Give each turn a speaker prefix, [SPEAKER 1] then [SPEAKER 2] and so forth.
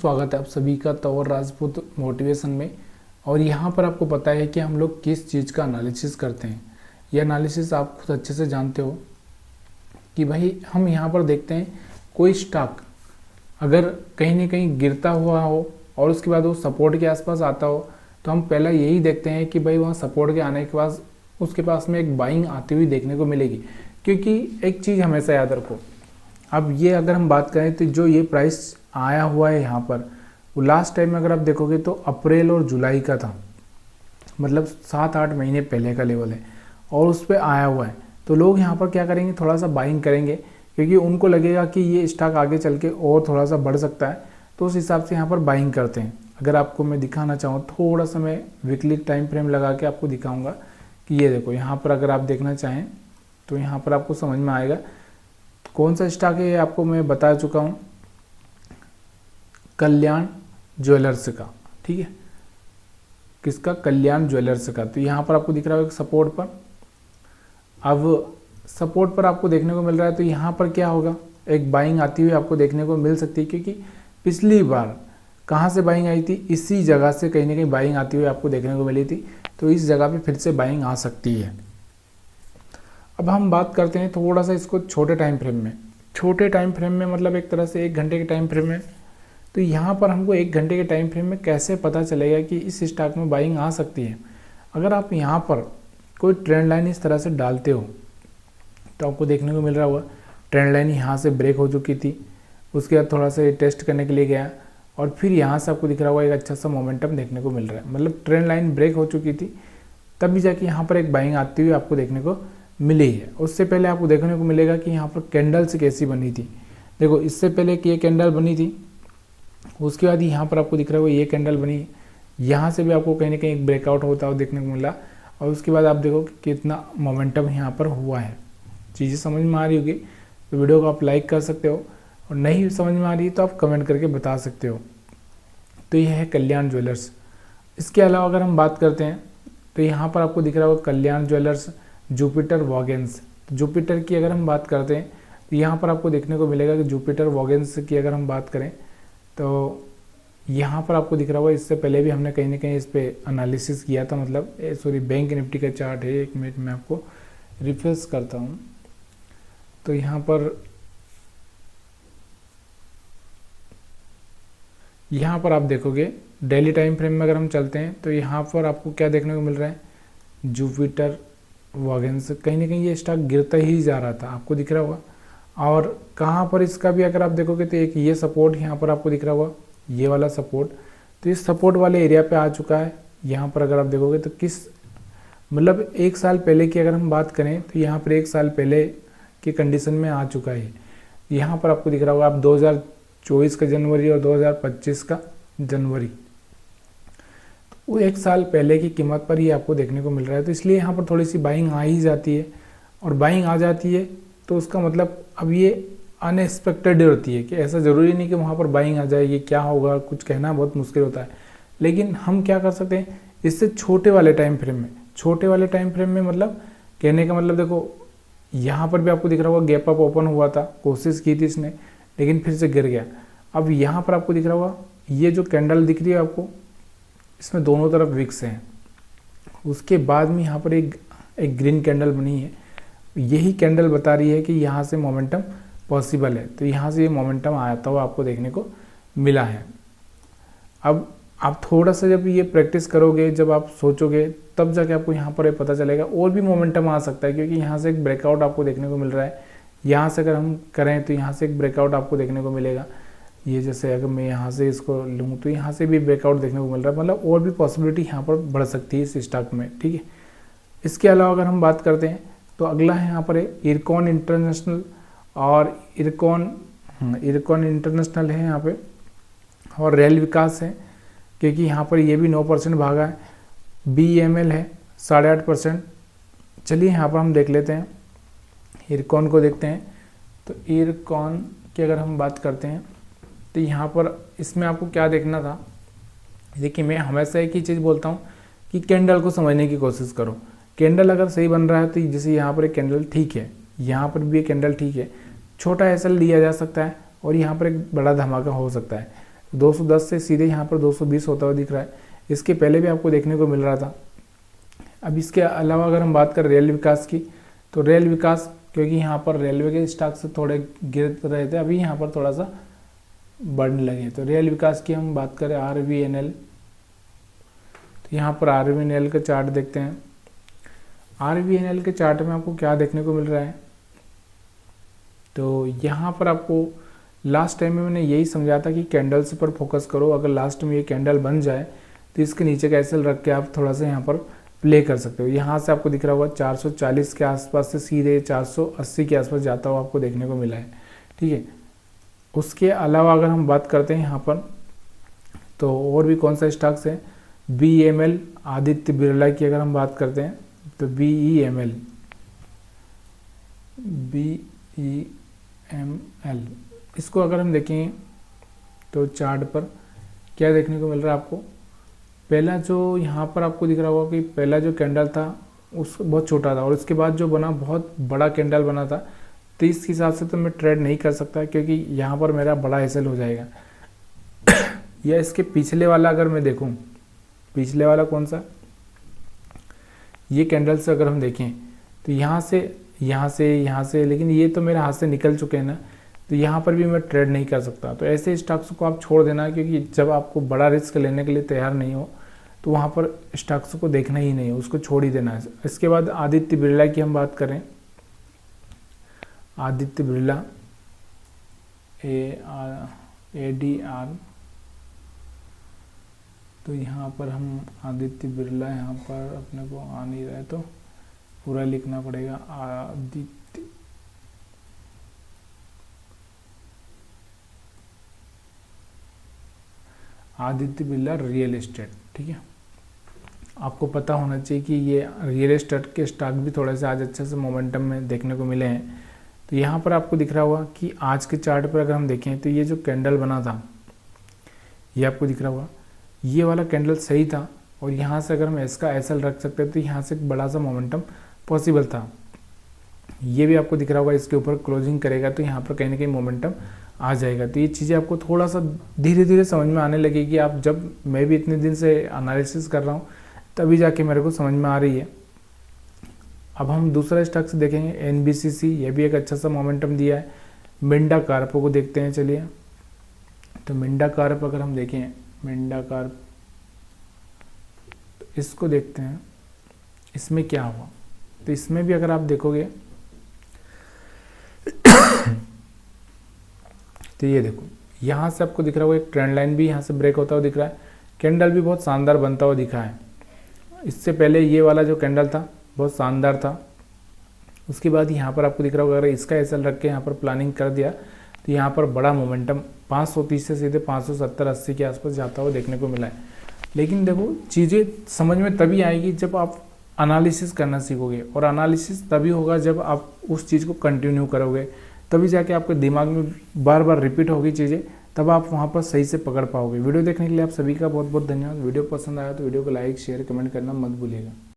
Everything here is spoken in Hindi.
[SPEAKER 1] स्वागत है आप सभी का तौर राजपूत मोटिवेशन में। और यहाँ पर आपको पता है कि हम लोग किस चीज़ का एनालिसिस करते हैं। ये एनालिसिस आप खुद अच्छे से जानते हो कि भाई हम यहाँ पर देखते हैं कोई स्टॉक अगर कहीं ना कहीं गिरता हुआ हो और उसके बाद वो सपोर्ट के आसपास आता हो तो हम पहला यही देखते हैं कि भाई वहाँ सपोर्ट के आने के बाद उसके पास में एक बाइंग आती हुई देखने को मिलेगी। क्योंकि एक चीज़ हमेशा याद रखो, अब ये अगर हम बात करें तो जो ये प्राइस आया हुआ है यहाँ पर, वो लास्ट टाइम में अगर आप देखोगे तो अप्रैल और जुलाई का था, मतलब 7-8 महीने पहले का लेवल है और उस पर आया हुआ है। तो लोग यहाँ पर क्या करेंगे, थोड़ा सा बाइंग करेंगे क्योंकि उनको लगेगा कि ये स्टॉक आगे चल के और थोड़ा सा बढ़ सकता है, तो उस हिसाब से यहाँ पर बाइंग करते हैं। अगर आपको मैं दिखाना चाहूँ थोड़ा सा मैं वीकली टाइम फ्रेम लगा के आपको दिखाऊँगा कि ये देखो यहाँ पर अगर आप देखना चाहें तो यहाँ पर आपको समझ में आएगा कौन सा स्टॉक है। ये आपको मैं बता चुका हूँ, कल्याण ज्वेलर्स का, ठीक है, किसका, कल्याण ज्वेलर्स का। तो यहाँ पर आपको दिख रहा है सपोर्ट पर, अब सपोर्ट पर आपको देखने को मिल रहा है। तो यहाँ पर क्या होगा, एक बाइंग आती हुई आपको देखने को मिल सकती है क्योंकि पिछली बार कहाँ से बाइंग आई थी, इसी जगह से कहीं ना कहीं बाइंग आती हुई आपको देखने को मिली थी। तो इस जगह पे फिर से बाइंग आ सकती है। अब हम बात करते हैं थोड़ा सा इसको छोटे टाइम फ्रेम में। छोटे टाइम फ्रेम में मतलब एक तरह से 1 घंटे के टाइम फ्रेम में। तो यहाँ पर हमको 1 घंटे के टाइम फ्रेम में कैसे पता चलेगा कि इस स्टॉक में बाइंग आ सकती है। अगर आप यहाँ पर कोई ट्रेंड लाइन इस तरह से डालते हो तो आपको देखने को मिल रहा होगा ट्रेंड लाइन यहाँ से ब्रेक हो चुकी थी, उसके बाद थोड़ा सा टेस्ट करने के लिए गया और फिर यहाँ से आपको दिख रहा होगा एक अच्छा सा मोमेंटम देखने को मिल रहा है। मतलब ट्रेंड लाइन ब्रेक हो चुकी थी तब भी जाके यहाँ पर एक बाइंग आती हुई आपको देखने को मिली है। उससे पहले आपको देखने को मिलेगा कि यहाँ पर कैंडल्स कैसी बनी थी। देखो इससे पहले कि ये कैंडल बनी थी, उसके बाद यहाँ पर आपको दिख रहा है ये कैंडल बनी, यहाँ से भी आपको कहीं ना कहीं एक ब्रेकआउट होता हुआ देखने को मिला और उसके बाद आप देखो कि कितना मोमेंटम यहाँ पर हुआ है। चीज़ें समझ में आ रही होगी तो वीडियो को आप लाइक कर सकते हो और नहीं समझ में आ रही तो आप कमेंट करके बता सकते हो। तो यह है कल्याण ज्वेलर्स। इसके अलावा अगर हम बात करते हैं तो यहाँ पर आपको दिख रहा होगा कल्याण ज्वेलर्स, जुपिटर वॉगन्स। जुपिटर की अगर हम बात करते हैं तो यहाँ पर आपको देखने को मिलेगा कि जुपिटर वॉगन्स की अगर हम बात करें तो यहाँ पर आपको दिख रहा होगा, इससे पहले भी हमने कहीं ना कहीं इस पर एनालिसिस किया था, मतलब सॉरी बैंक निफ्टी का चार्ट है। 1 मिनट में आपको रिफ्रेश करता हूँ। तो यहाँ पर आप देखोगे डेली टाइम फ्रेम में अगर हम चलते हैं तो यहाँ पर आपको क्या देखने को मिल रहा है, जुपिटर वॉगन्स। कहीं ना कहीं ये स्टॉक गिरता ही जा रहा था, आपको दिख रहा होगा। और कहाँ पर इसका भी अगर आप देखोगे तो एक ये सपोर्ट यहाँ पर आपको दिख रहा होगा, ये वाला सपोर्ट। तो इस सपोर्ट वाले एरिया पे आ चुका है। यहाँ पर अगर आप देखोगे तो किस मतलब 1 साल पहले की अगर हम बात करें तो यहाँ पर 1 साल पहले की कंडीशन में आ चुका है। यहाँ पर आपको दिख रहा होगा, आप 2024 का जनवरी और 2025 का जनवरी, वो 1 साल पहले की कीमत पर ही आपको देखने को मिल रहा है। तो इसलिए यहाँ पर थोड़ी सी बाइंग आ ही जाती है और बाइंग आ जाती है तो उसका मतलब अब ये अनएक्सपेक्टेड होती है कि ऐसा ज़रूरी नहीं कि वहाँ पर बाइंग आ जाएगी, क्या होगा कुछ कहना बहुत मुश्किल होता है। लेकिन हम क्या कर सकते हैं इससे छोटे वाले टाइम फ्रेम में, छोटे वाले टाइम फ्रेम में मतलब कहने का मतलब देखो यहाँ पर भी आपको दिख रहा होगा गैप अप ओपन हुआ था, कोशिश की थी इसने लेकिन फिर से गिर गया। अब यहाँ पर आपको दिख रहा होगा ये जो कैंडल दिख रही है आपको, इसमें दोनों तरफ विक्स हैं। उसके बाद में यहाँ पर एक ग्रीन कैंडल बनी है, यही कैंडल बता रही है कि यहाँ से मोमेंटम पॉसिबल है। तो यहाँ से ये मोमेंटम आता हुआ आपको देखने को मिला है। अब आप थोड़ा सा जब ये प्रैक्टिस करोगे, जब आप सोचोगे तब जाके आपको यहाँ पर पता चलेगा और भी मोमेंटम आ सकता है क्योंकि यहाँ से एक ब्रेकआउट आपको देखने को मिल रहा है। यहाँ से अगर हम करें तो यहाँ से एक ब्रेकआउट आपको देखने को मिलेगा। ये जैसे अगर मैं यहाँ से इसको लूँ तो यहाँ से भी ब्रेकआउट देखने को मिल रहा है, मतलब और भी पॉसिबिलिटी यहाँ पर बढ़ सकती है इस स्टॉक में, ठीक है। इसके अलावा अगर हम बात करते हैं तो अगला है यहाँ पर है इरकॉन इंटरनेशनल, और इरकॉन इंटरनेशनल है यहाँ पे, और रेल विकास है क्योंकि यहाँ पर ये भी 9% भागा है। BEML है 8.5%। चलिए यहाँ पर हम देख लेते हैं, इरकॉन को देखते हैं। तो इरकॉन की अगर हम बात करते हैं तो यहाँ पर इसमें आपको क्या देखना था, देखिए मैं हमेशा एक ही चीज़ बोलता हूँ कि कैंडल को समझने की कोशिश करो। कैंडल अगर सही बन रहा है तो जैसे यहाँ पर एक कैंडल ठीक है, यहाँ पर भी एक कैंडल ठीक है, छोटा एसएल लिया जा सकता है और यहाँ पर एक बड़ा धमाका हो सकता है। 210 से सीधे यहाँ पर 220 होता हुआ दिख रहा है। इसके पहले भी आपको देखने को मिल रहा था। अब इसके अलावा अगर हम बात करें रेल विकास की, तो रेल विकास क्योंकि यहाँ पर रेलवे के स्टॉक से थोड़े गिर रहे थे, अभी यहाँ पर थोड़ा सा बढ़ने लगे। तो रेल विकास की हम बात करें RVNL, तो यहाँ पर RVNL का चार्ट देखते हैं। RVNL के चार्ट में आपको क्या देखने को मिल रहा है, तो यहाँ पर आपको लास्ट टाइम में मैंने यही समझा था कि कैंडल्स पर फोकस करो। अगर लास्ट में ये कैंडल बन जाए तो इसके नीचे का SL रख के आप थोड़ा सा यहाँ पर प्ले कर सकते हो। यहाँ से आपको दिख रहा होगा 440 के आसपास से सीधे 480 के आसपास जाता हुआ आपको देखने को मिला है, ठीक है। उसके अलावा अगर हम बात करते हैं यहाँ पर, तो और भी कौन सा स्टॉक्स है, BEML, आदित्य बिरला की अगर हम बात करते हैं तो BEML इसको अगर हम देखें तो चार्ट पर क्या देखने को मिल रहा है आपको। पहला जो यहाँ पर आपको दिख रहा होगा कि पहला जो कैंडल था उस बहुत छोटा था और उसके बाद जो बना बहुत बड़ा कैंडल बना था। तो इस हिसाब से तो मैं ट्रेड नहीं कर सकता क्योंकि यहाँ पर मेरा बड़ा SL हो जाएगा। या इसके पिछले वाला अगर मैं देखूँ, पिछले वाला कौन सा, ये कैंडल से अगर हम देखें तो यहाँ से, लेकिन ये तो मेरे हाथ से निकल चुके हैं ना, तो यहाँ पर भी मैं ट्रेड नहीं कर सकता। तो ऐसे स्टॉक्स को आप छोड़ देना, क्योंकि जब आपको बड़ा रिस्क लेने के लिए तैयार नहीं हो तो वहाँ पर स्टॉक्स को देखना ही नहीं है, उसको छोड़ ही देना है। इसके बाद आदित्य बिरला की हम बात करें, आदित्य बिरला ADR, तो यहाँ पर हम आदित्य बिरला, यहाँ पर अपने को आ नहीं रहा है तो पूरा लिखना पड़ेगा, आदित्य बिरला रियल एस्टेट, ठीक है। आपको पता होना चाहिए कि ये रियल एस्टेट के स्टॉक भी थोड़े से आज अच्छे से मोमेंटम में देखने को मिले हैं। तो यहाँ पर आपको दिख रहा होगा कि आज के चार्ट पर अगर हम देखें तो ये जो कैंडल बना था, ये आपको दिख रहा होगा, ये वाला कैंडल सही था और यहाँ से अगर हम इसका SL रख सकते तो यहाँ से एक बड़ा सा मोमेंटम पॉसिबल था। ये भी आपको दिख रहा होगा, इसके ऊपर क्लोजिंग करेगा तो यहाँ पर कहीं ना कहीं मोमेंटम आ जाएगा। तो ये चीज़ें आपको थोड़ा सा धीरे धीरे समझ में आने लगेगी। आप जब, मैं भी इतने दिन से एनालिसिस कर रहा हूँ तभी जाके मेरे को समझ में आ रही है। अब हम दूसरा स्टॉक से देखेंगे NBCC, ये भी एक अच्छा सा मोमेंटम दिया है। मिंडा कार्प को देखते हैं, चलिए। तो मिंडा कार्प अगर हम देखें, मिंडा कार्प इसको देखते हैं, इसमें क्या हुआ। तो इसमें भी अगर आप देखोगे तो ये देखो, यहाँ से आपको दिख रहा होगा एक ट्रेंड लाइन भी यहाँ से ब्रेक होता हुआ दिख रहा है, कैंडल भी बहुत शानदार बनता हुआ दिखा है। इससे पहले ये वाला जो कैंडल था बहुत शानदार था। उसके बाद यहाँ पर आपको दिख रहा होगा, अगर इसका SL रख के यहाँ पर प्लानिंग कर दिया तो यहाँ पर बड़ा मोमेंटम 530 से सीधे 570-80 के आसपास जाता हुआ देखने को मिला है। लेकिन देखो, चीज़ें समझ में तभी आएगी जब आप एनालिसिस करना सीखोगे, और एनालिसिस तभी होगा जब आप उस चीज़ को कंटिन्यू करोगे, तभी जाके आपके दिमाग में बार बार रिपीट होगी चीज़ें, तब आप वहाँ पर सही से पकड़ पाओगे। वीडियो देखने के लिए आप सभी का बहुत बहुत धन्यवाद। वीडियो पसंद आया तो वीडियो को लाइक, शेयर, कमेंट करना मत भूलिएगा।